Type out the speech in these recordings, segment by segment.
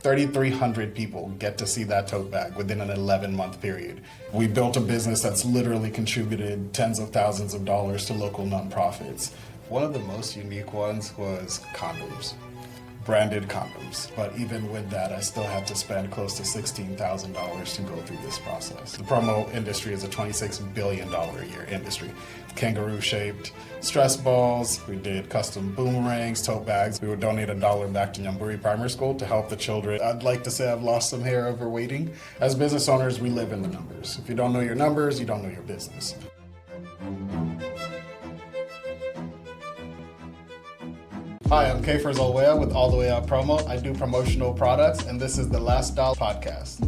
3,300 people get to see that tote bag within an 11-month period. We built a business that's literally contributed tens of thousands of dollars to local nonprofits. One of the most unique ones was condoms, branded condoms. But even with that, I still had to spend close to $16,000 to go through this process. The promo industry is a $26 billion a year industry. Kangaroo-shaped stress balls, we did custom boomerangs, tote bags. We would donate $1 back to Nyamburi Primary School to help the children. I'd like to say I've lost some hair over waiting. As business owners, we live in the numbers. If you don't know your numbers, you don't know your business. Hi, I'm Ceiphers Olweya with Olweya Promo. I do promotional products, and this is the Last Dollar Podcast.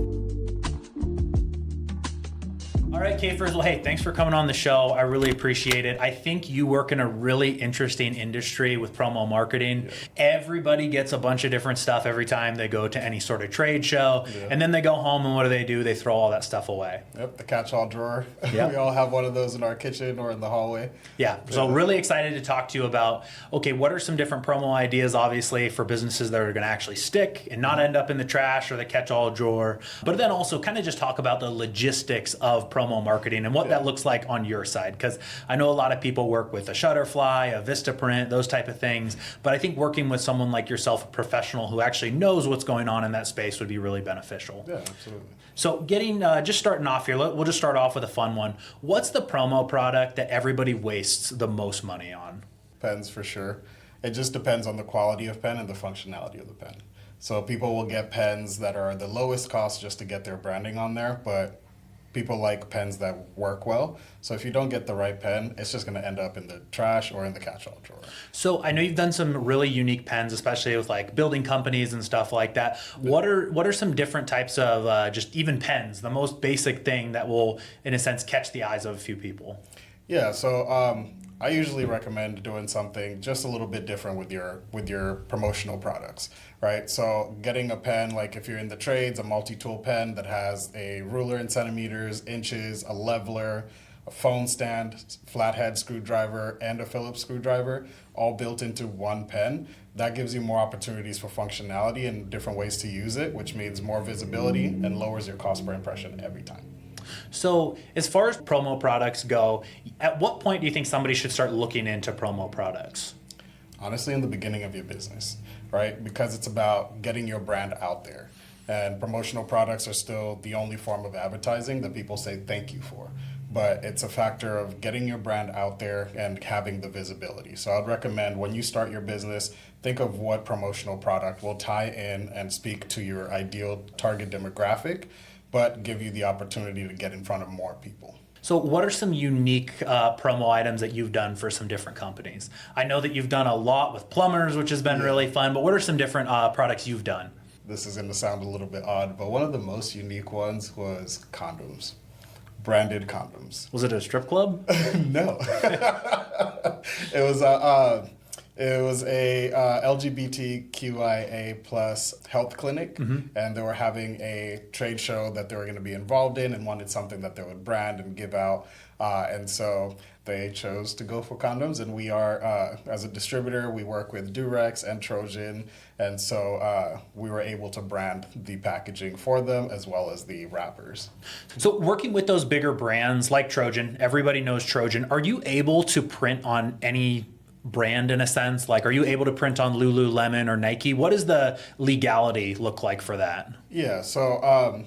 All right, Ceiphers. Well, hey, thanks for coming on the show. I really appreciate it. I think you work in a really interesting industry with promo marketing. Yeah. Everybody gets a bunch of different stuff every time they go to any sort of trade show. Yeah. And then they go home and what do? They throw all that stuff away. Yep, the catch-all drawer. Yep. We all have one of those in our kitchen or in the hallway. Yeah, so really excited to talk to you about, okay, what are some different promo ideas, obviously, for businesses that are going to actually stick and not end up in the trash or the catch-all drawer. But then also kind of just talk about the logistics of promo marketing and what that looks like on your side, because I know a lot of people work with a Shutterfly, a Vistaprint, those type of things, but I think working with someone like yourself, a professional who actually knows what's going on in that space, would be really beneficial. Yeah, absolutely. So just starting off here, we'll just start off with a fun one. What's the promo product that everybody wastes the most money on? Pens, for sure. It just depends on the quality of pen and the functionality of the pen. So people will get pens that are the lowest cost just to get their branding on there, but people like pens that work well. So if you don't get the right pen, it's just going to end up in the trash or in the catch-all drawer. So I know you've done some really unique pens, especially with like building companies and stuff like that. What are some different types of just even pens, the most basic thing that will, in a sense, catch the eyes of a few people? Yeah, so I usually recommend doing something just a little bit different with your promotional products, right? So getting a pen, like if you're in the trades, a multi-tool pen that has a ruler in centimeters, inches, a leveler, a phone stand, flathead screwdriver, and a Phillips screwdriver, all built into one pen. That gives you more opportunities for functionality and different ways to use it, which means more visibility and lowers your cost per impression every time. So as far as promo products go, at what point do you think somebody should start looking into promo products? Honestly, in the beginning of your business, right? Because it's about getting your brand out there. And promotional products are still the only form of advertising that people say thank you for. But it's a factor of getting your brand out there and having the visibility. So I'd recommend when you start your business, think of what promotional product will tie in and speak to your ideal target demographic, but give you the opportunity to get in front of more people. So what are some unique promo items that you've done for some different companies? I know that you've done a lot with plumbers, which has been really fun, but what are some different products you've done? This is going to sound a little bit odd, but one of the most unique ones was condoms. Branded condoms. Was it a strip club? No. It was a LGBTQIA plus health clinic, and they were having a trade show that they were going to be involved in and wanted something that they would brand and give out. And so they chose to go for condoms, and we are, as a distributor, we work with Durex and Trojan, and so we were able to brand the packaging for them as well as the wrappers. So working with those bigger brands like Trojan, everybody knows Trojan, are you able to print on any brand in a sense? Like, are you able to print on Lululemon or Nike? What does the legality look like for that? Yeah, so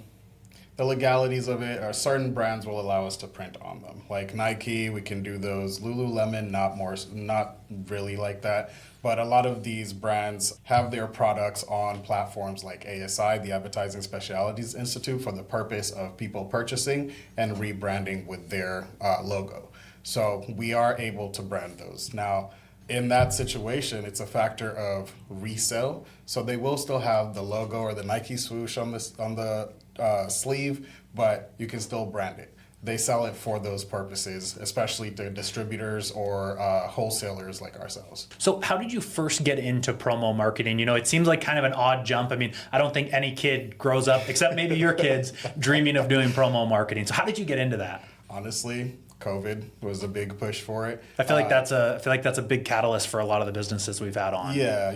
the legalities of it are certain brands will allow us to print on them. Like Nike, we can do those. Lululemon, not really like that. But a lot of these brands have their products on platforms like ASI, the Advertising Specialities Institute, for the purpose of people purchasing and rebranding with their logo. So we are able to brand those. Now, in that situation, it's a factor of resell. So they will still have the logo or the Nike swoosh on the sleeve, but you can still brand it. They sell it for those purposes, especially to distributors or wholesalers like ourselves. So how did you first get into promo marketing? You know, it seems like kind of an odd jump. I mean, I don't think any kid grows up, except maybe your kids, dreaming of doing promo marketing. So how did you get into that? Honestly, COVID was a big push for it. I feel like that's a big catalyst for a lot of the businesses we've had on. Yeah,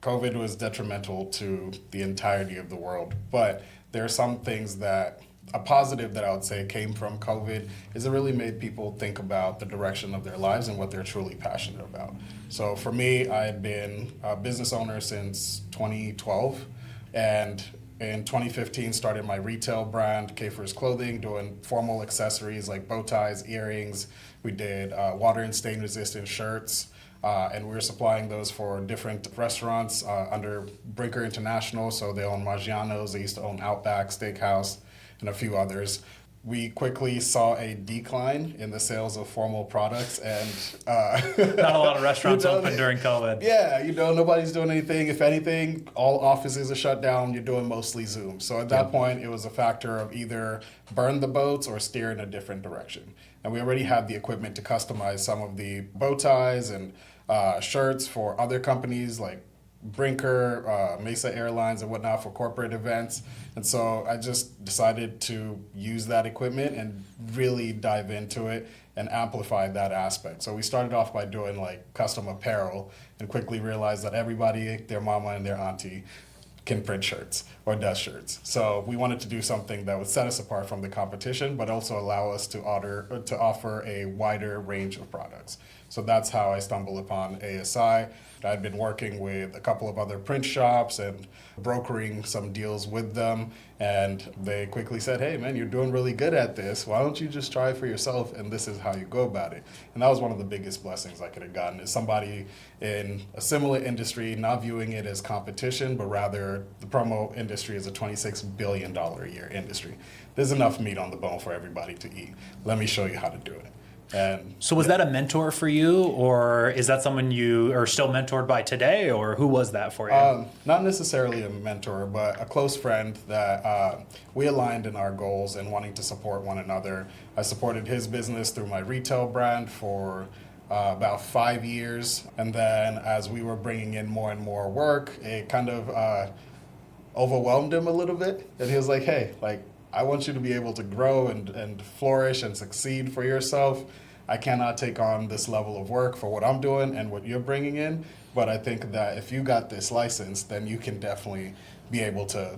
COVID was detrimental to the entirety of the world, but there are some things that a positive that I would say came from COVID is it really made people think about the direction of their lives and what they're truly passionate about. So for me, I had been a business owner since 2012, and in 2015 started my retail brand, Ceiphers Clothing, doing formal accessories like bow ties, earrings. We did water and stain resistant shirts. And we were supplying those for different restaurants under Brinker International. So they own Maggiano's, they used to own Outback Steakhouse, and a few others. We quickly saw a decline in the sales of formal products, and not a lot of restaurants open during COVID. Yeah, nobody's doing anything. If anything, all offices are shut down. You're doing mostly Zoom. So at that point, it was a factor of either burn the boats or steer in a different direction. And we already had the equipment to customize some of the bow ties and shirts for other companies like Brinker, Mesa Airlines, and whatnot for corporate events. And so I just decided to use that equipment and really dive into it and amplify that aspect. So we started off by doing like custom apparel and quickly realized that everybody, their mama and their auntie, can print shirts or does shirts. So we wanted to do something that would set us apart from the competition, but also allow us to offer a wider range of products. So that's how I stumbled upon ASI. I'd been working with a couple of other print shops and brokering some deals with them. And they quickly said, hey, man, you're doing really good at this. Why don't you just try it for yourself? And this is how you go about it. And that was one of the biggest blessings I could have gotten, is somebody in a similar industry not viewing it as competition, but rather the promo industry is a $26 billion a year industry. There's enough meat on the bone for everybody to eat. Let me show you how to do it. And so was that a mentor for you, or is that someone you are still mentored by today, or who was that for you? Not necessarily a mentor, but a close friend that we aligned in our goals and wanting to support one another. I supported his business through my retail brand for about 5 years. And then as we were bringing in more and more work, it kind of overwhelmed him a little bit. And he was like, hey, I want you to be able to grow and flourish and succeed for yourself. I cannot take on this level of work for what I'm doing and what you're bringing in, but I think that if you got this license, then you can definitely be able to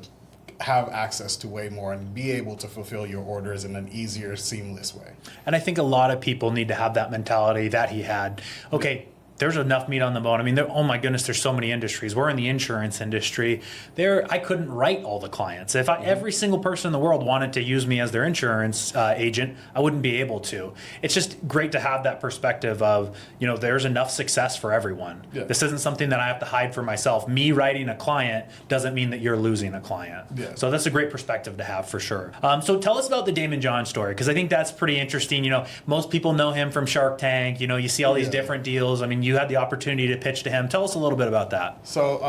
have access to way more and be able to fulfill your orders in an easier, seamless way. And I think a lot of people need to have that mentality that he had. Okay, there's enough meat on the bone. I mean, oh my goodness, there's so many industries. We're in the insurance industry. I couldn't write all the clients. If every single person in the world wanted to use me as their insurance agent, I wouldn't be able to. It's just great to have that perspective of, there's enough success for everyone. Yeah. This isn't something that I have to hide for myself. Me writing a client doesn't mean that you're losing a client. Yeah. So that's a great perspective to have for sure. So tell us about the Damon John story, because I think that's pretty interesting. Most people know him from Shark Tank. You see all these different deals. I mean, you had the opportunity to pitch to him. Tell us a little bit about that. So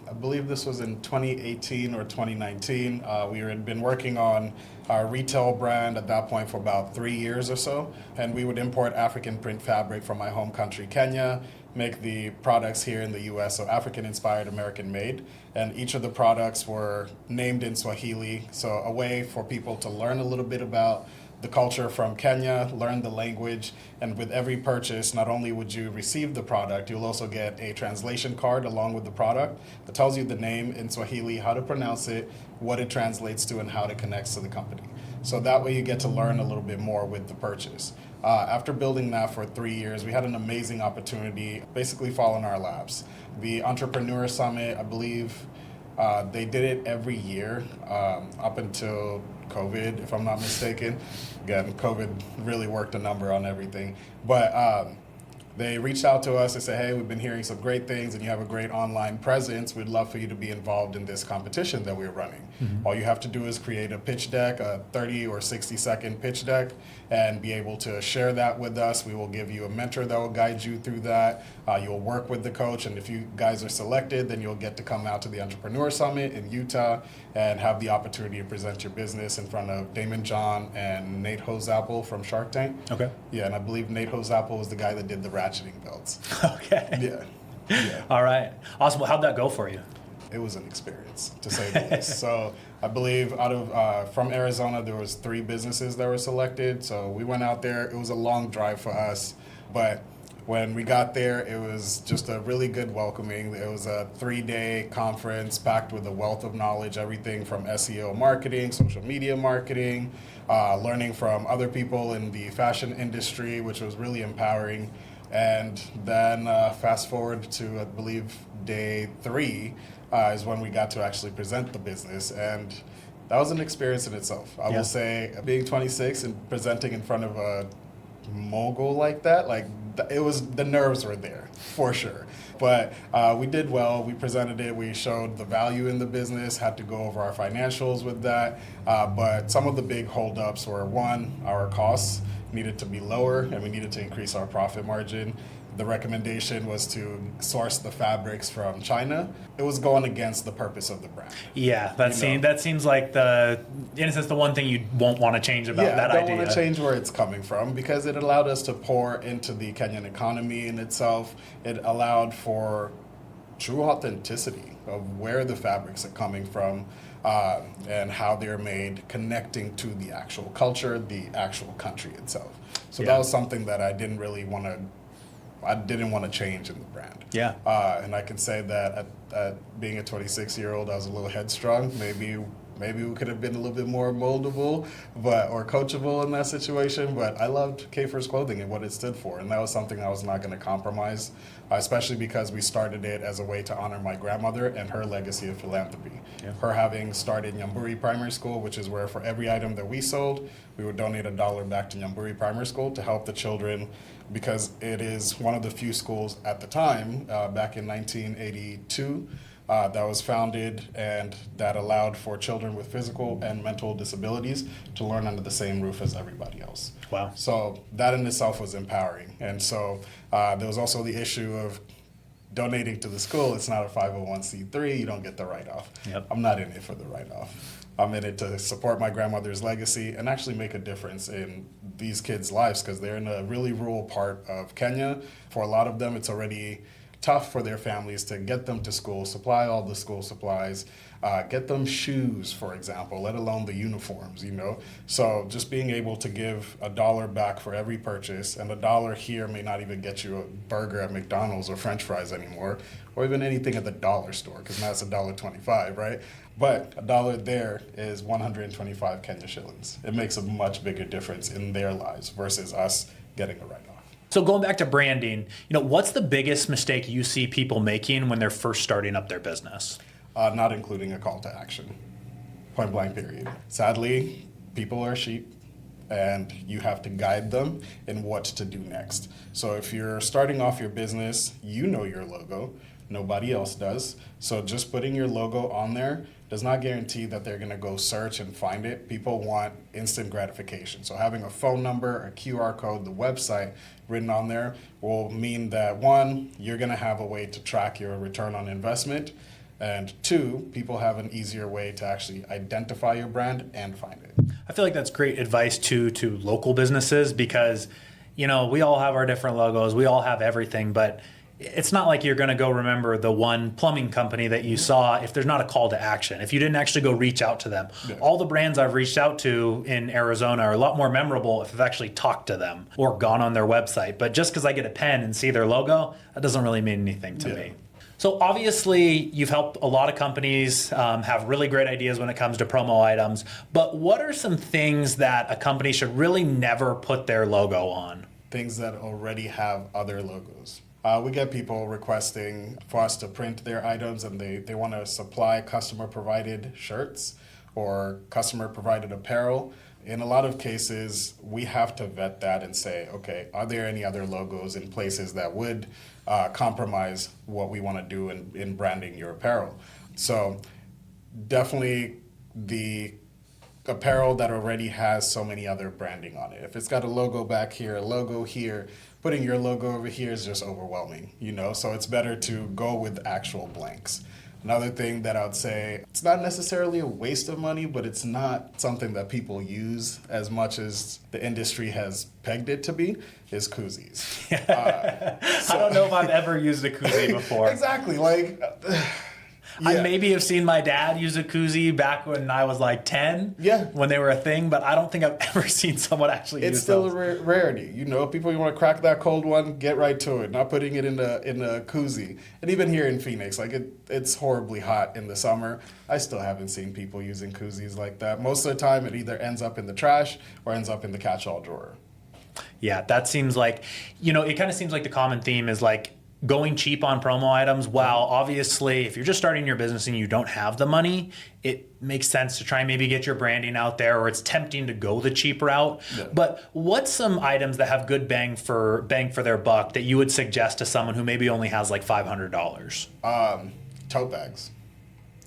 I believe this was in 2018 or 2019. We had been working on our retail brand at that point for about 3 years or so. And we would import African print fabric from my home country, Kenya, make the products here in the US, so African-inspired, American-made. And each of the products were named in Swahili, so a way for people to learn a little bit about the culture from Kenya, learn the language, and with every purchase, not only would you receive the product, you'll also get a translation card along with the product that tells you the name in Swahili, how to pronounce it, what it translates to, and how it connects to the company. So that way you get to learn a little bit more with the purchase. After building that for 3 years, we had an amazing opportunity, basically fall in our laps. The Entrepreneur Summit, I believe, they did it every year up until COVID, if I'm not mistaken. Again, COVID really worked a number on everything. But they reached out to us and said, hey, we've been hearing some great things and you have a great online presence. We'd love for you to be involved in this competition that we're running. Mm-hmm. All you have to do is create a pitch deck, a 30 or 60 second pitch deck, and be able to share that with us. We will give you a mentor that will guide you through that. You'll work with the coach, and if you guys are selected, then you'll get to come out to the Entrepreneur Summit in Utah and have the opportunity to present your business in front of Damon John and Nate Hozapple from Shark Tank. Okay. Yeah, and I believe Nate Hozapple was the guy that did the ratcheting belts. Okay. Yeah. All right. Awesome. Well, how'd that go for you? It was an experience, to say the least. So I believe from Arizona, there was 3 businesses that were selected. So we went out there. It was a long drive for us, but When we got there, it was just a really good welcoming. It was a 3-day conference packed with a wealth of knowledge, everything from SEO marketing, social media marketing, learning from other people in the fashion industry, which was really empowering. And then fast forward to, I believe, day 3 is when we got to actually present the business. And that was an experience in itself. I will say, being 26 and presenting in front of a mogul like that, like it was, the nerves were there for sure. But we did well. We presented it. We showed the value in the business. Had to go over our financials with that. But some of the big holdups were, one, our costs needed to be lower, and we needed to increase our profit margin. The recommendation was to source the fabrics from China. It was going against the purpose of the brand. Yeah, that seems like in a sense, the one thing you won't want to change about that idea. I don't want to change where it's coming from, because it allowed us to pour into the Kenyan economy in itself. It allowed for true authenticity of where the fabrics are coming from, and how they're made, connecting to the actual culture, the actual country itself. So that was something that I didn't want to change in the brand. Yeah. And I can say that at being a 26-year-old, I was a little headstrong. Maybe we could have been a little bit more moldable, or coachable in that situation. But I loved Ceiphers clothing and what it stood for, and that was something I was not going to compromise, especially because we started it as a way to honor my grandmother and her legacy of philanthropy. Yeah. Her having started Nyamburi Primary School, which is where for every item that we sold, we would donate $1 back to Nyamburi Primary School to help the children, because it is one of the few schools at the time, back in 1982, that was founded, and that allowed for children with physical and mental disabilities to learn under the same roof as everybody else. Wow. So that in itself was empowering. And so there was also the issue of donating to the school. It's not a 501c3. You don't get the write-off. Yep. I'm not in it for the write-off. I'm in it to support my grandmother's legacy and actually make a difference in these kids' lives, because they're in a really rural part of Kenya. For a lot of them, it's already tough for their families to get them to school, supply all the school supplies, get them shoes, for example, let alone the uniforms, So just being able to give $1 back for every purchase, and $1 here may not even get you a burger at McDonald's or French fries anymore, or even anything at the dollar store, because now it's $1.25, right? But $1 there is 125 Kenya shillings. It makes a much bigger difference in their lives versus us getting a write-off. So going back to branding, what's the biggest mistake you see people making when they're first starting up their business? Not including a call to action. Point blank period. Sadly, people are sheep, and you have to guide them in what to do next. So if you're starting off your business, you know your logo. Nobody else does. So just putting your logo on there does not guarantee that they're going to go search and find it. People want instant gratification. So having a phone number, a QR code, the website written on there will mean that, one, you're going to have a way to track your return on investment, and two, people have an easier way to actually identify your brand and find it. I feel like that's great advice to local businesses, because, we all have our different logos, we all have everything, but it's not like you're going to go remember the one plumbing company that you saw if there's not a call to action, if you didn't actually go reach out to them. Yeah. All the brands I've reached out to in Arizona are a lot more memorable if I've actually talked to them or gone on their website. But just because I get a pen and see their logo, that doesn't really mean anything to me. So obviously, you've helped a lot of companies have really great ideas when it comes to promo items. But what are some things that a company should really never put their logo on? Things that already have other logos. We get people requesting for us to print their items, and they want to supply customer-provided shirts or customer-provided apparel. In a lot of cases, we have to vet that and say, okay, are there any other logos in places that would compromise what we want to do in branding your apparel? So definitely the apparel that already has so many other branding on it. If it's got a logo back here, a logo here, putting your logo over here is just overwhelming, So it's better to go with actual blanks. Another thing that I would say, it's not necessarily a waste of money, but it's not something that people use as much as the industry has pegged it to be, is koozies. I don't know if I've ever used a koozie before. Exactly. I Yeah. maybe have seen my dad use a koozie back when I was like 10, Yeah. when they were a thing, but I don't think I've ever seen someone actually It's use still those. a rarity. You know, people, you want to crack that cold one, get right to it. Not putting it in a koozie. And even here in Phoenix, like it's horribly hot in the summer. I still haven't seen people using koozies like that. Most of the time, it either ends up in the trash or ends up in the catch-all drawer. Yeah, that seems like, it kind of seems like the common theme is like going cheap on promo items. While obviously, if you're just starting your business and you don't have the money, it makes sense to try and maybe get your branding out there, or it's tempting to go the cheap route. Yeah. But what's some items that have good bang for their buck that you would suggest to someone who maybe only has like $500? Tote bags.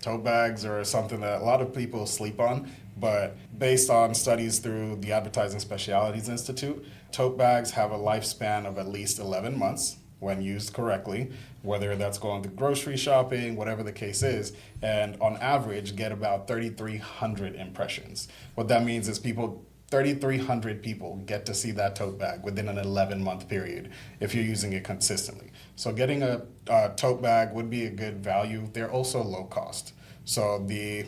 Tote bags are something that a lot of people sleep on, but based on studies through the Advertising Specialities Institute, tote bags have a lifespan of at least 11 months when used correctly, whether that's going to grocery shopping, whatever the case is, and on average get about 3,300 impressions. What that means is 3,300 people get to see that tote bag within an 11-month period if you're using it consistently. So getting a tote bag would be a good value. They're also low cost. So the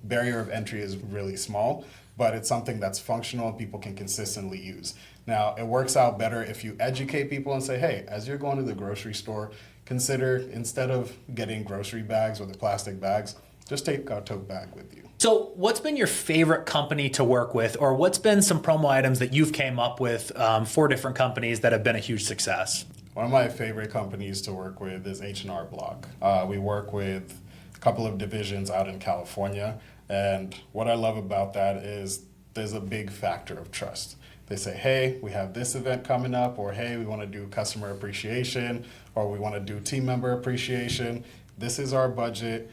barrier of entry is really small, but it's something that's functional and people can consistently use. Now, it works out better if you educate people and say, hey, as you're going to the grocery store, consider, instead of getting grocery bags or the plastic bags, just take a tote bag with you. So what's been your favorite company to work with, or what's been some promo items that you've came up with for different companies that have been a huge success? One of my favorite companies to work with is H&R Block. We work with a couple of divisions out in California, and what I love about that is there's a big factor of trust. They say, hey, we have this event coming up, or hey, we want to do customer appreciation, or we want to do team member appreciation. This is our budget.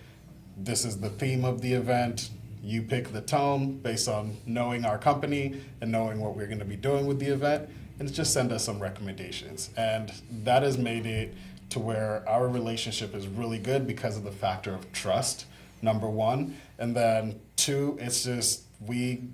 This is the theme of the event. You pick the tone based on knowing our company and knowing what we're going to be doing with the event, and just send us some recommendations. And that has made it to where our relationship is really good because of the factor of trust, number one. And then two, it's just we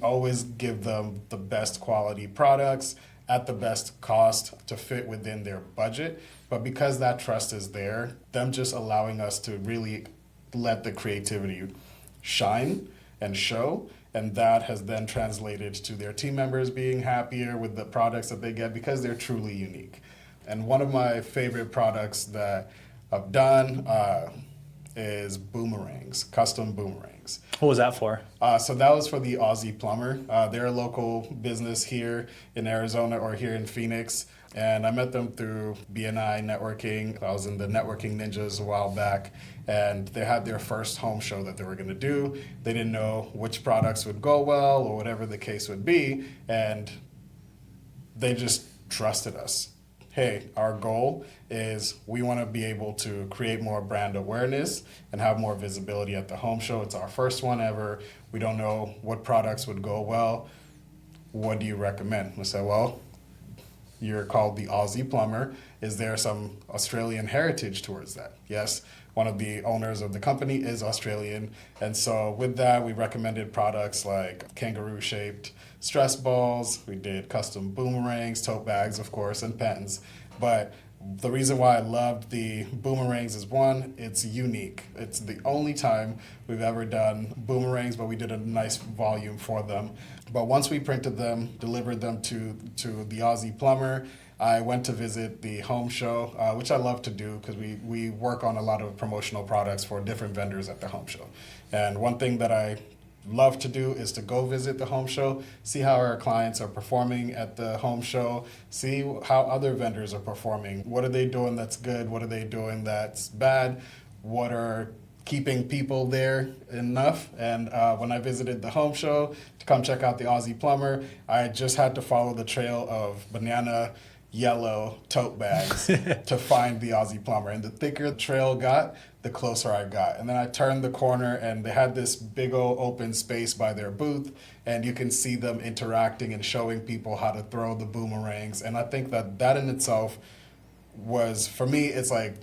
always give them the best quality products at the best cost to fit within their budget. But because that trust is there, them just allowing us to really let the creativity shine and show, and that has then translated to their team members being happier with the products that they get because they're truly unique. And one of my favorite products that I've done is boomerangs, custom boomerangs. What was that for? So that was for the Aussie Plumber. They're a local business here in Arizona or here in Phoenix. And I met them through BNI networking. I was in the Networking Ninjas a while back, and they had their first home show that they were going to do. They didn't know which products would go well or whatever the case would be, and they just trusted us. Hey, our goal is we want to be able to create more brand awareness and have more visibility at the home show. It's our first one ever. We don't know what products would go well. What do you recommend? We said, well, you're called the Aussie Plumber. Is there some Australian heritage towards that? Yes. One of the owners of the company is Australian. And so with that, we recommended products like kangaroo-shaped stress balls. We did custom boomerangs, tote bags, of course, and pens. But the reason why I loved the boomerangs is, one, it's unique. It's the only time we've ever done boomerangs, but we did a nice volume for them. But once we printed them, delivered them to the Aussie Plumber, I went to visit the home show, which I love to do because we work on a lot of promotional products for different vendors at the home show. And one thing that I love to do is to go visit the home show, see how our clients are performing at the home show, see how other vendors are performing. What are they doing that's good? What are they doing that's bad? What are keeping people there enough? And when I visited the home show to come check out the Aussie Plumber, I just had to follow the trail of banana yellow tote bags to find the Aussie Plumber. And the thicker the trail got, the closer I got. And then I turned the corner and they had this big old open space by their booth, and you can see them interacting and showing people how to throw the boomerangs. And I think that in itself was, for me, it's like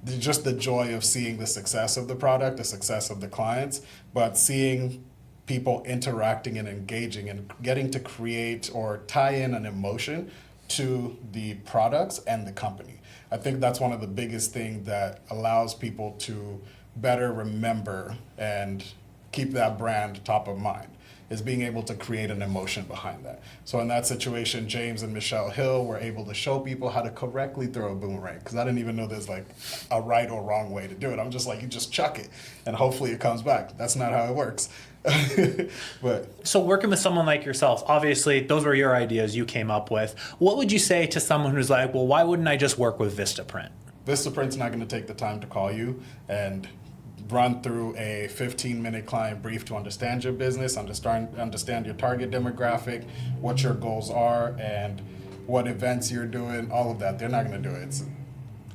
just the joy of seeing the success of the product, the success of the clients, but seeing people interacting and engaging and getting to create or tie in an emotion to the products and the company. I think that's one of the biggest things that allows people to better remember and keep that brand top of mind, is being able to create an emotion behind that. So in that situation, James and Michelle Hill were able to show people how to correctly throw a boomerang, because I didn't even know there's like a right or wrong way to do it. I'm just like, you just chuck it and hopefully it comes back. That's not how it works. But So working with someone like yourself, obviously those were your ideas you came up with. What would you say to someone who's like, well, why wouldn't I just work with Vistaprint? Vistaprint's not going to take the time to call you and run through a 15-minute client brief to understand your business, understand your target demographic, what your goals are, and what events you're doing, all of that. They're not going to do it. It's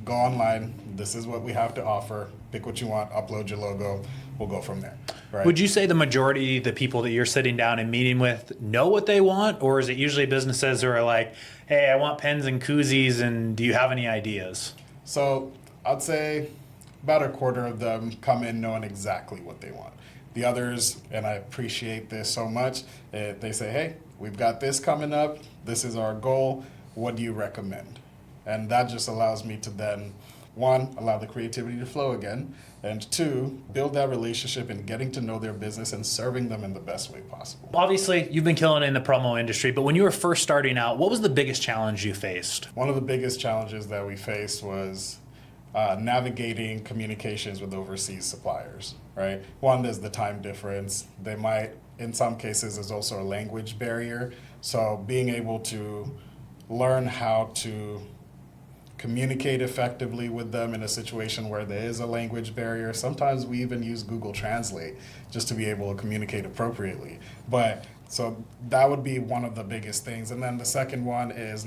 go online. This is what we have to offer. Pick what you want, upload your logo. We'll go from there. Right? Would you say the majority of the people that you're sitting down and meeting with know what they want? Or is it usually businesses who are like, hey, I want pens and koozies, and do you have any ideas? So I'd say about a quarter of them come in knowing exactly what they want. The others, and I appreciate this so much, they say, hey, we've got this coming up. This is our goal. What do you recommend? And that just allows me to then, one, allow the creativity to flow again, and two, build that relationship and getting to know their business and serving them in the best way possible. Obviously, you've been killing it in the promo industry, but when you were first starting out, what was the biggest challenge you faced? One of the biggest challenges that we faced was navigating communications with overseas suppliers, right? One, there's the time difference. They might, in some cases, there's also a language barrier. So being able to learn how to communicate effectively with them in a situation where there is a language barrier. Sometimes we even use Google Translate just to be able to communicate appropriately. But so that would be one of the biggest things. And then the second one is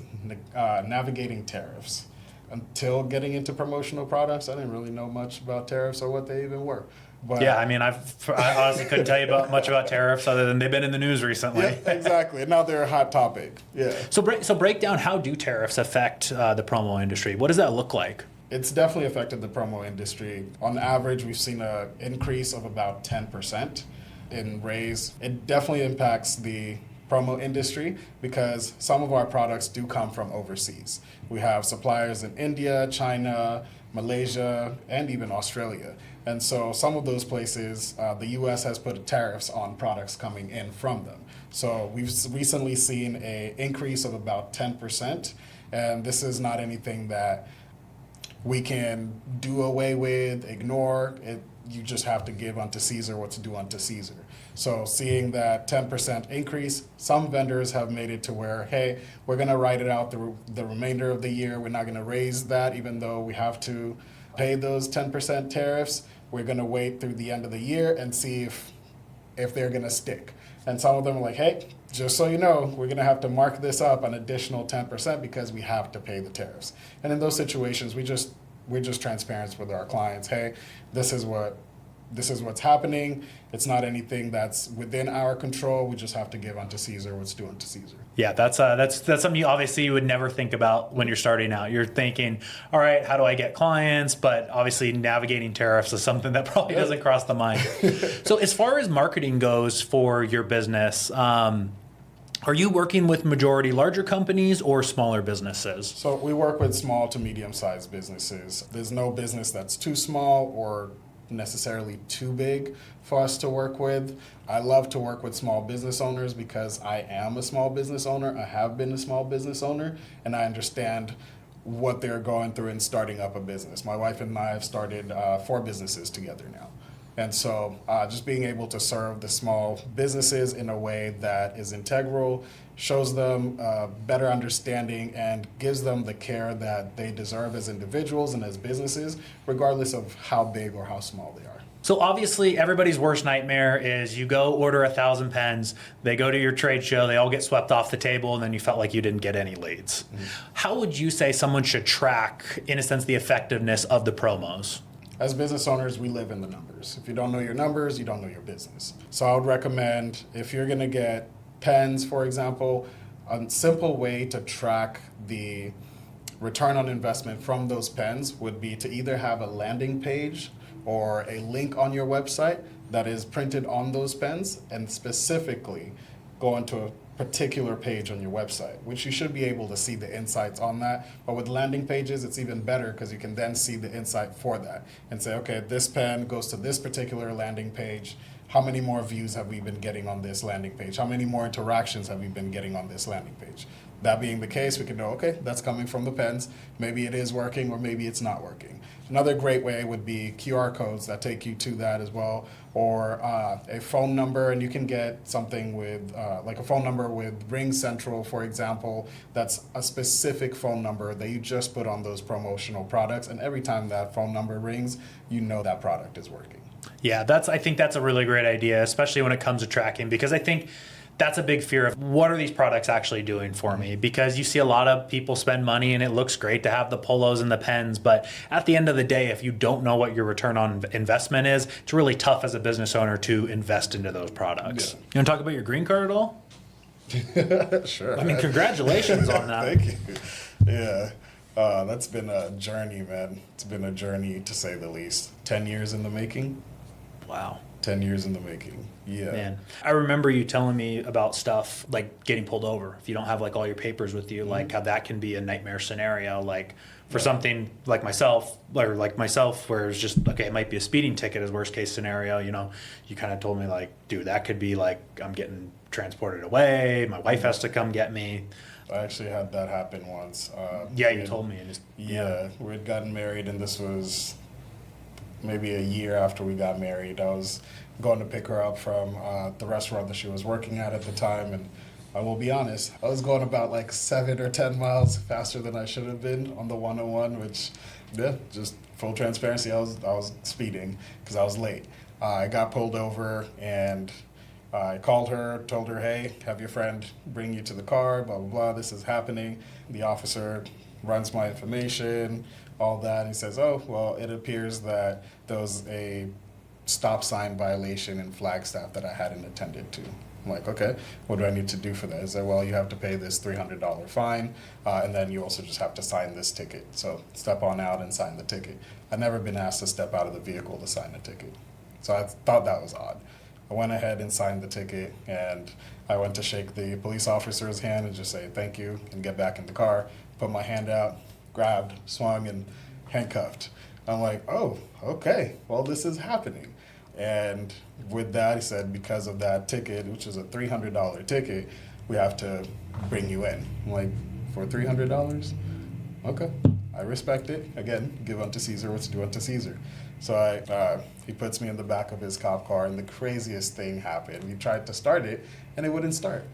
navigating tariffs. Until getting into promotional products, I didn't really know much about tariffs or what they even were. But Yeah, I mean, I honestly couldn't tell you much about tariffs other than they've been in the news recently. yeah, exactly. And now they're a hot topic. Yeah. So break down, how do tariffs affect the promo industry? What does that look like? It's definitely affected the promo industry. On average, we've seen an increase of about 10% in raise. It definitely impacts the promo industry because some of our products do come from overseas. We have suppliers in India, China, Malaysia, and even Australia. And so some of those places, the U.S. has put tariffs on products coming in from them. So we've recently seen an increase of about 10%, and this is not anything that we can do away with, ignore. You just have to give unto Caesar what's due unto Caesar. So seeing that 10% increase, some vendors have made it to where, hey, we're going to write it out the remainder of the year. We're not going to raise that even though we have to pay those 10% tariffs. We're going to wait through the end of the year and see if they're going to stick. And some of them are like, hey, just so you know, we're going to have to mark this up an additional 10% because we have to pay the tariffs. And in those situations, we're just transparent with our clients. Hey, this is what's happening. It's not anything that's within our control. We just have to give unto Caesar what's due unto Caesar. Yeah, that's something you would never think about when you're starting out. You're thinking, all right, how do I get clients? But obviously navigating tariffs is something that probably doesn't cross the mind. So as far as marketing goes for your business, are you working with majority larger companies or smaller businesses? So we work with small to medium-sized businesses. There's no business that's too small or necessarily too big for us to work with. I love to work with small business owners because I am a small business owner. I have been a small business owner, and I understand what they're going through in starting up a business. My wife and I have started 4 businesses together now. And so just being able to serve the small businesses in a way that is integral, shows them better understanding, and gives them the care that they deserve as individuals and as businesses, regardless of how big or how small they are. So obviously everybody's worst nightmare is you go order 1,000 pens, they go to your trade show, they all get swept off the table, and then you felt like you didn't get any leads. Mm-hmm. How would you say someone should track, in a sense, the effectiveness of the promos? As business owners, we live in the numbers. If you don't know your numbers, you don't know your business. So I would recommend, if you're going to get pens, for example, a simple way to track the return on investment from those pens would be to either have a landing page or a link on your website that is printed on those pens and specifically go into particular page on your website, which you should be able to see the insights on that. But with landing pages, it's even better because you can then see the insight for that and say, okay, this pen goes to this particular landing page. How many more views have we been getting on this landing page? How many more interactions have we been getting on this landing page? That being the case, we can know, okay, that's coming from the pens. Maybe it is working or maybe it's not working. Another great way would be QR codes that take you to that as well, or a phone number, and you can get something with like a phone number with Ring Central, for example. That's a specific phone number that you just put on those promotional products, and every time that phone number rings, you know that product is working. Yeah, I think that's a really great idea, especially when it comes to tracking, because I think that's a big fear of what are these products actually doing for me? Because you see a lot of people spend money and it looks great to have the polos and the pens, but at the end of the day, if you don't know what your return on investment is, it's really tough as a business owner to invest into those products. Yeah. You want to talk about your green card at all? Sure. I mean, congratulations on that. Thank you. Yeah. That's been a journey, man. It's been a journey to say the least. 10 years in the making. Wow. 10 years in the making. Yeah. Man, I remember you telling me about stuff like getting pulled over if you don't have like all your papers with you, like how that can be a nightmare scenario. Like for something like myself, where it's just, okay, it might be a speeding ticket as worst case scenario. You know, you kind of told me like, dude, that could be like I'm getting transported away. My wife has to come get me. I actually had that happen once. Yeah, you told me. Yeah, we had gotten married, and this was maybe a year after we got married. I was going to pick her up from the restaurant that she was working at the time, and I will be honest, I was going about like 7 or 10 miles faster than I should have been on the 101, which, yeah, just full transparency, I was speeding because I was late. I got pulled over, and I called her, told her, hey, have your friend bring you to the car, blah, blah, blah, this is happening. The officer runs my information, all that, and he says, oh, well, it appears that there was a stop sign violation in Flagstaff that I hadn't attended to. I'm like, okay, what do I need to do for that? He said, well, you have to pay this $300 fine, and then you also just have to sign this ticket. So step on out and sign the ticket. I've never been asked to step out of the vehicle to sign a ticket. So I thought that was odd. I went ahead and signed the ticket, and I went to shake the police officer's hand and just say thank you and get back in the car, put my hand out, grabbed, swung, and handcuffed. I'm like, oh, okay, well, this is happening. And with that, he said, because of that ticket, which is a $300 ticket, we have to bring you in. I'm like, for $300? Okay, I respect it. Again, give unto Caesar what's due unto Caesar. So he puts me in the back of his cop car, and the craziest thing happened. He tried to start it, and it wouldn't start.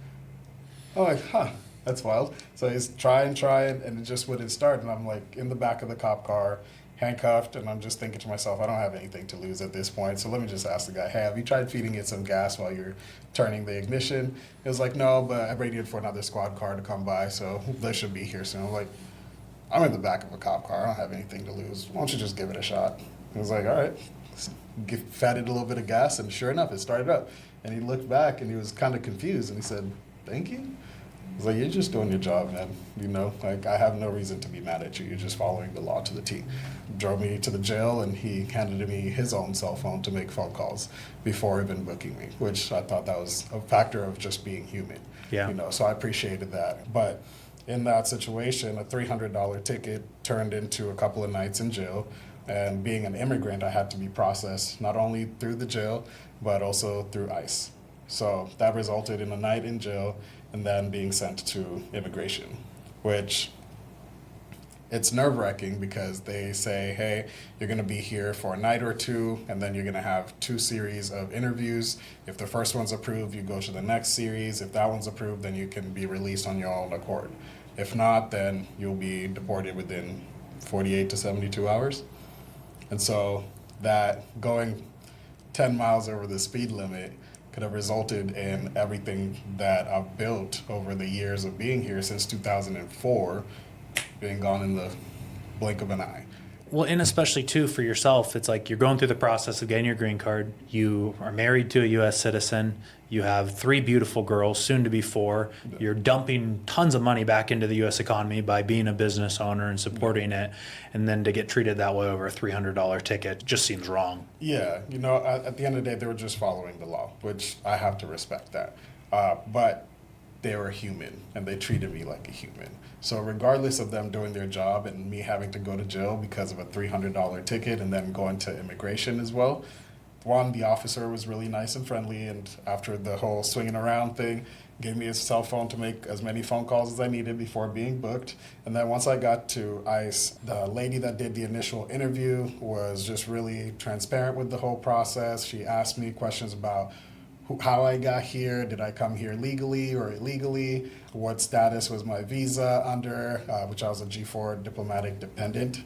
I'm like, huh, that's wild. So he's trying, and it just wouldn't start. And I'm like in the back of the cop car, handcuffed, and I'm just thinking to myself, I don't have anything to lose at this point, so let me just ask the guy, hey, have you tried feeding it some gas while you're turning the ignition? He was like, no, but I waited for another squad car to come by, so they should be here soon. I'm like, I'm in the back of a cop car, I don't have anything to lose. Why don't you just give it a shot? He was like, all right. Fed it a little bit of gas, and sure enough, it started up. And he looked back, and he was kind of confused, and he said, thank you? I was like, you're just doing your job, man. You know, like, I have no reason to be mad at you. You're just following the law to the T. Drove me to the jail, and he handed me his own cell phone to make phone calls before even booking me, which I thought that was a factor of just being human. Yeah. You know, so I appreciated that. But in that situation, a $300 ticket turned into a couple of nights in jail. And being an immigrant, I had to be processed not only through the jail, but also through ICE. So that resulted in a night in jail and then being sent to immigration, which it's nerve-wracking because they say, hey, you're going to be here for a night or two, and then you're going to have 2 series of interviews. If the first one's approved, you go to the next series. If that one's approved, then you can be released on your own accord. If not, then you'll be deported within 48 to 72 hours. And so that going 10 miles over the speed limit could have resulted in everything that I've built over the years of being here since 2004 being gone in the blink of an eye. Well, and especially too for yourself, it's like you're going through the process of getting your green card. You are married to a U.S. citizen. You have 3 beautiful girls, soon to be 4. You're dumping tons of money back into the U.S. economy by being a business owner and supporting it. And then to get treated that way over a $300 ticket just seems wrong. Yeah, you know, at the end of the day, they were just following the law, which I have to respect that. But they were human and they treated me like a human. So regardless of them doing their job and me having to go to jail because of a $300 ticket and then going to immigration as well, one, the officer was really nice and friendly, and after the whole swinging around thing, gave me his cell phone to make as many phone calls as I needed before being booked. And then once I got to ICE, the lady that did the initial interview was just really transparent with the whole process. She asked me questions about how I got here. Did I come here legally or illegally? What status was my visa under, which I was a G4 diplomatic dependent.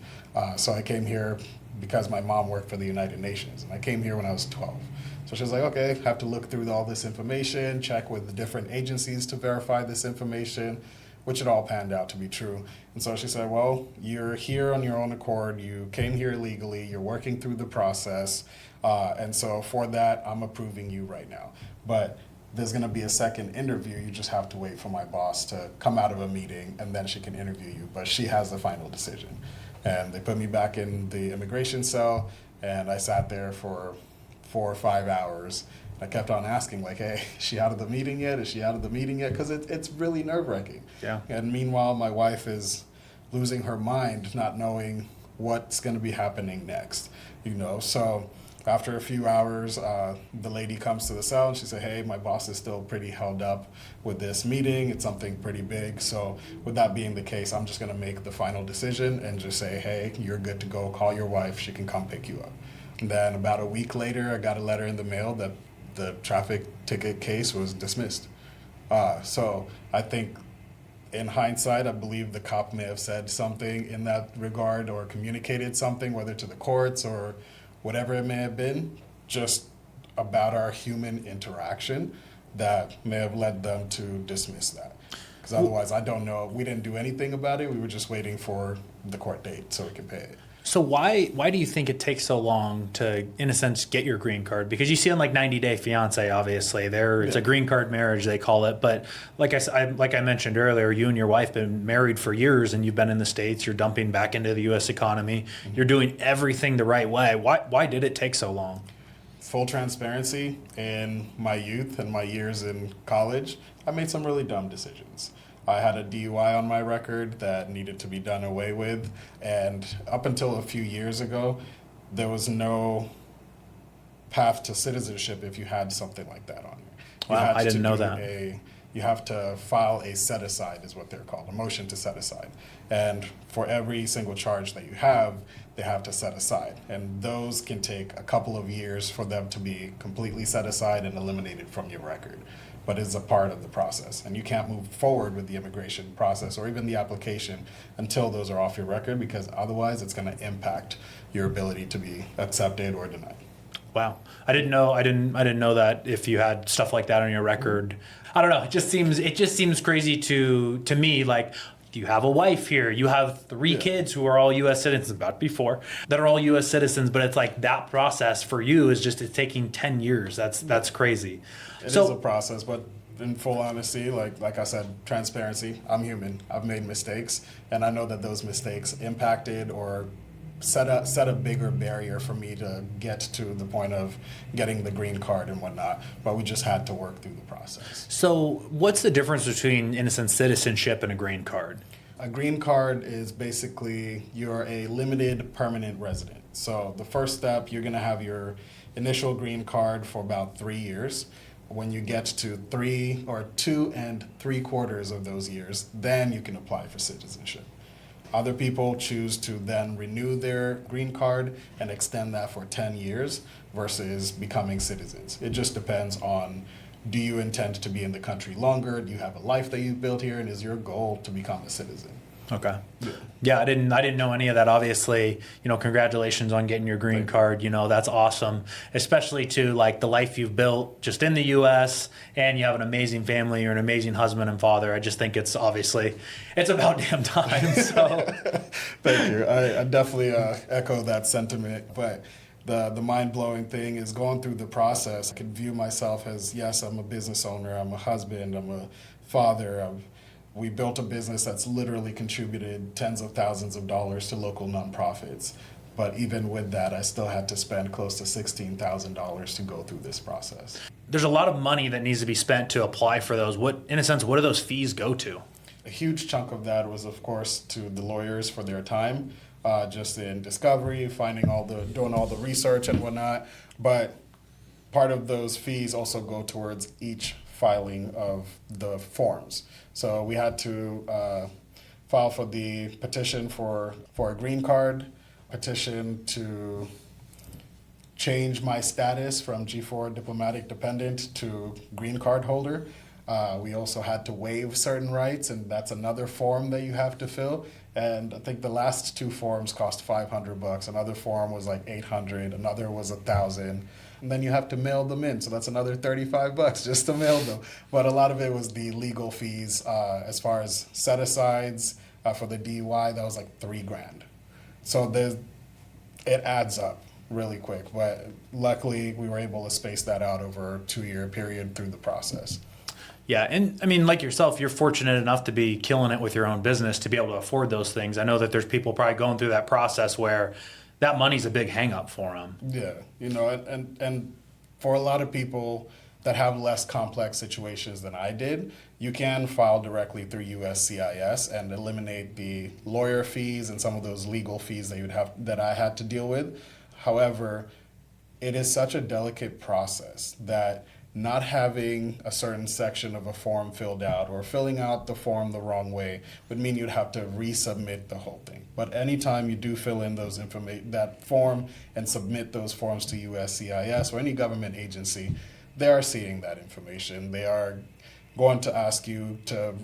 So I came here because my mom worked for the United Nations, and I came here when I was 12. So she was like, okay, have to look through all this information, check with the different agencies to verify this information, which it all panned out to be true. And so she said, well, you're here on your own accord, you came here legally, you're working through the process, and so for that, I'm approving you right now. But there's gonna be a second interview, you just have to wait for my boss to come out of a meeting, and then she can interview you, but she has the final decision. And they put me back in the immigration cell, and I sat there for 4 or 5 hours. I kept on asking, like, hey, is she out of the meeting yet? Is she out of the meeting yet? Because it's really nerve-wracking. Yeah. And meanwhile, my wife is losing her mind, not knowing what's going to be happening next, So after a few hours, the lady comes to the cell and she said, hey, my boss is still pretty held up with this meeting. It's something pretty big. So with that being the case, I'm just going to make the final decision and just say, hey, you're good to go. Call your wife. She can come pick you up. And then about a week later, I got a letter in the mail that the traffic ticket case was dismissed. So I think in hindsight, I believe the cop may have said something in that regard or communicated something, whether to the courts or whatever it may have been, just about our human interaction that may have led them to dismiss that. Because otherwise, I don't know. We didn't do anything about it. We were just waiting for the court date so we could pay it. So why do you think it takes so long to, in a sense, get your green card? Because you see on like 90 Day Fiance, obviously, it's a green card marriage, they call it. But like I mentioned earlier, you and your wife have been married for years and you've been in the States. You're dumping back into the U.S. economy. Mm-hmm. You're doing everything the right way. Why did it take so long? Full transparency, in my youth and my years in college, I made some really dumb decisions. I had a DUI on my record that needed to be done away with, and up until a few years ago, there was no path to citizenship if you had something like that on you. Wow, I didn't know that. You have to file a set-aside, is what they're called, a motion to set aside. And for every single charge that you have, they have to set aside. And those can take a couple of years for them to be completely set aside and eliminated from your record. But it's a part of the process. And you can't move forward with the immigration process or even the application until those are off your record, because otherwise it's going to impact your ability to be accepted or denied. Wow. I didn't know that if you had stuff like that on your record. I don't know. It just seems crazy to me, like, you have a wife here, you have 3 kids who are all U.S. citizens, about to be 4, that are all U.S. citizens, but it's like that process for you is just taking 10 years. That's crazy. It is a process, but in full honesty, like I said, transparency, I'm human. I've made mistakes, and I know that those mistakes impacted or set a bigger barrier for me to get to the point of getting the green card and whatnot, but we just had to work through the process. So what's the difference between, in a sense, citizenship and a green card? A green card is basically you're a limited permanent resident. So the first step, you're going to have your initial green card for about 3 years. When you get to 2 3/4 of those years, then you can apply for citizenship. Other people choose to then renew their green card and extend that for 10 years versus becoming citizens. It just depends on, do you intend to be in the country longer? Do you have a life that you've built here? And is your goal to become a citizen? Okay. Yeah, I didn't know any of that. Obviously, congratulations on getting your green card. That's awesome, especially to like the life you've built just in the U.S. and you have an amazing family. You're an amazing husband and father. I just think it's about damn time. So, thank you. I definitely echo that sentiment, but. The mind-blowing thing is going through the process. I could view myself as, yes, I'm a business owner, I'm a husband, I'm a father. We built a business that's literally contributed tens of thousands of dollars to local nonprofits. But even with that, I still had to spend close to $16,000 to go through this process. There's a lot of money that needs to be spent to apply for those. What, in a sense, what do those fees go to? A huge chunk of that was, of course, to the lawyers for their time, just in discovery, doing all the research and whatnot. But part of those fees also go towards each filing of the forms. So we had to file for the petition for a green card, petition to change my status from G4 diplomatic dependent to green card holder. We also had to waive certain rights, and that's another form that you have to fill. And I think the last two forms cost $500. Another form was like $800. Another was $1,000. And then you have to mail them in, so that's another $35 just to mail them. But a lot of it was the legal fees. As far as set asides for the DUI, that was like $3,000. So it adds up really quick. But luckily, we were able to space that out over a 2-year period through the process. Yeah, and I mean, like yourself, you're fortunate enough to be killing it with your own business to be able to afford those things. I know that there's people probably going through that process where that money's a big hang up for them. Yeah, and for a lot of people that have less complex situations than I did, you can file directly through USCIS and eliminate the lawyer fees and some of those legal fees that I had to deal with. However, it is such a delicate process that not having a certain section of a form filled out or filling out the form the wrong way would mean you'd have to resubmit the whole thing. But anytime you do fill in that form and submit those forms to USCIS or any government agency, they are seeing that information. They are going to ask you to,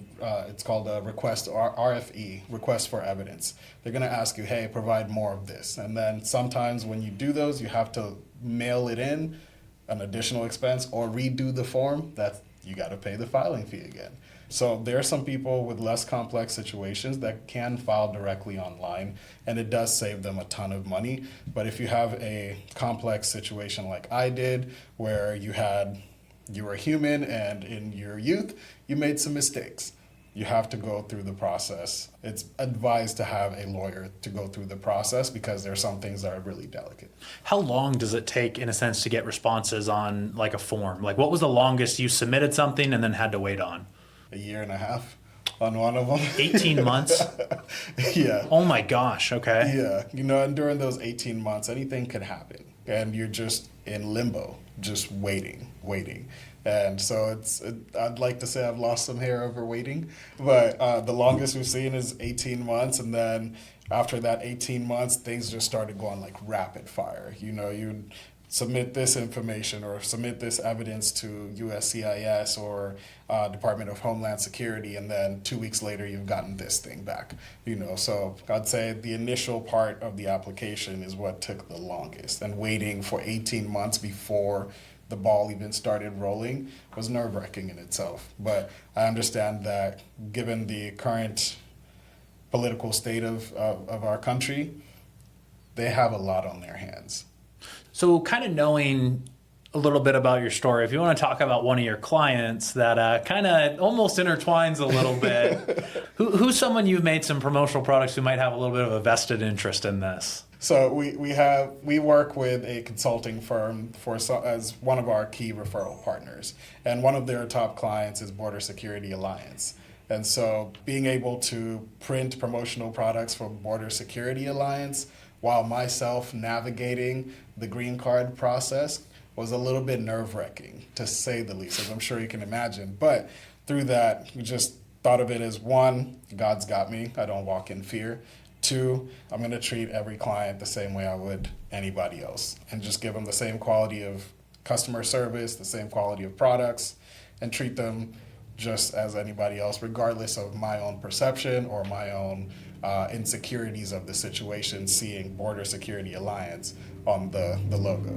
it's called a request, RFE, request for evidence. They're going to ask you, hey, provide more of this. And then sometimes when you do those, you have to mail it in, an additional expense, or redo the form. That you got to pay the filing fee again. So there are some people with less complex situations that can file directly online, and it does save them a ton of money. But if you have a complex situation like I did, where you were human and in your youth, you made some mistakes, you have to go through the process. It's advised to have a lawyer to go through the process because there are some things that are really delicate. How long does it take, in a sense, to get responses on like a form? Like, what was the longest you submitted something and then had to wait on? 1.5 years on one of them. 18 months? Yeah. Oh my gosh, okay. Yeah, and during those 18 months, anything could happen. And you're just in limbo, just waiting. And so I'd like to say I've lost some hair over waiting, but the longest we've seen is 18 months. And then after that 18 months, things just started going like rapid fire. You'd submit this information or submit this evidence to USCIS or Department of Homeland Security, and then 2 weeks later you've gotten this thing back. So I'd say the initial part of the application is what took the longest, and waiting for 18 months before the ball even started rolling was nerve-wracking in itself. But I understand that given the current political state of our country, they have a lot on their hands. So kind of knowing a little bit about your story, if you want to talk about one of your clients that kind of almost intertwines a little bit, who's someone you've made some promotional products who might have a little bit of a vested interest in this? So we work with a consulting firm as one of our key referral partners, and one of their top clients is Border Security Alliance. And so being able to print promotional products for Border Security Alliance while myself navigating the green card process was a little bit nerve-wracking, to say the least, as I'm sure you can imagine. But through that, we just thought of it as, one, God's got me. I don't walk in fear. 2, I'm going to treat every client the same way I would anybody else, and just give them the same quality of customer service, the same quality of products, and treat them just as anybody else, regardless of my own perception or my own insecurities of the situation, seeing Border Security Alliance on the logo.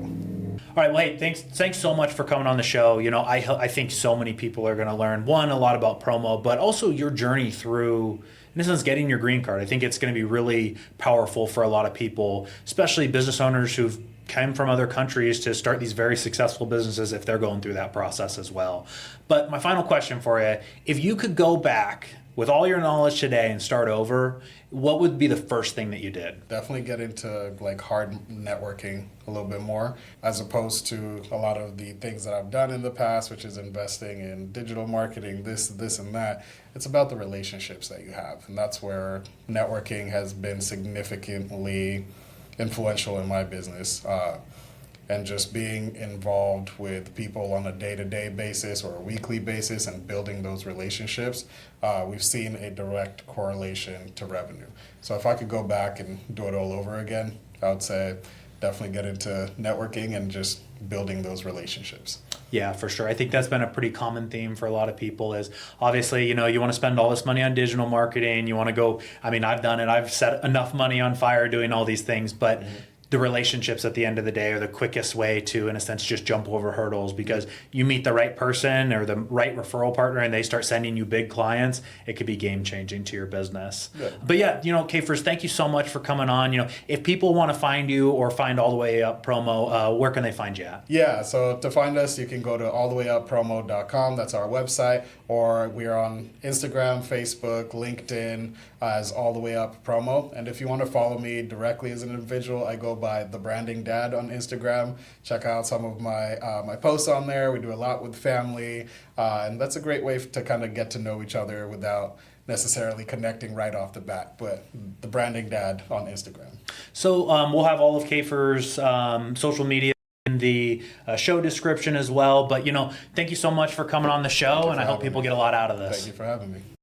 All right, well, hey, thanks so much for coming on the show. I think so many people are going to learn, one, a lot about promo, but also your journey through, in a sense, getting your green card. I think it's going to be really powerful for a lot of people, especially business owners who've come from other countries to start these very successful businesses if they're going through that process as well. But my final question for you, if you could go back with all your knowledge today and start over, what would be the first thing that you did? Definitely get into like hard networking a little bit more, as opposed to a lot of the things that I've done in the past, which is investing in digital marketing, this and that. It's about the relationships that you have, and that's where networking has been significantly influential in my business. And just being involved with people on a day-to-day basis or a weekly basis and building those relationships, we've seen a direct correlation to revenue. So if I could go back and do it all over again, I would say definitely get into networking and just building those relationships. Yeah, for sure. I think that's been a pretty common theme for a lot of people is obviously, you know, you want to spend all this money on digital marketing. You want to go, I mean, I've done it. I've set enough money on fire doing all these things, but the relationships at the end of the day are the quickest way to, in a sense, just jump over hurdles, because you meet the right person or the right referral partner and they start sending you big clients. It could be game changing to your business. Yeah. But yeah, you know, Ceiphers, thank you so much for coming on. You know, if people want to find you or find All the Way Up Promo, where can they find you at? Yeah, so to find us, you can go to allthewayuppromo.com. That's our website. Or we're on Instagram, Facebook, LinkedIn as All the Way Up Promo. And if you want to follow me directly as an individual, I go by The Branding Dad on Instagram. Check out some of my my posts on there. We do a lot with family. And that's a great way to kind of get to know each other without necessarily connecting right off the bat. But The Branding Dad on Instagram. So we'll have all of Ceiphers' social media in the show description as well. But, you know, thank you so much for coming on the show, and I hope people get a lot out of this. Thank you for having me.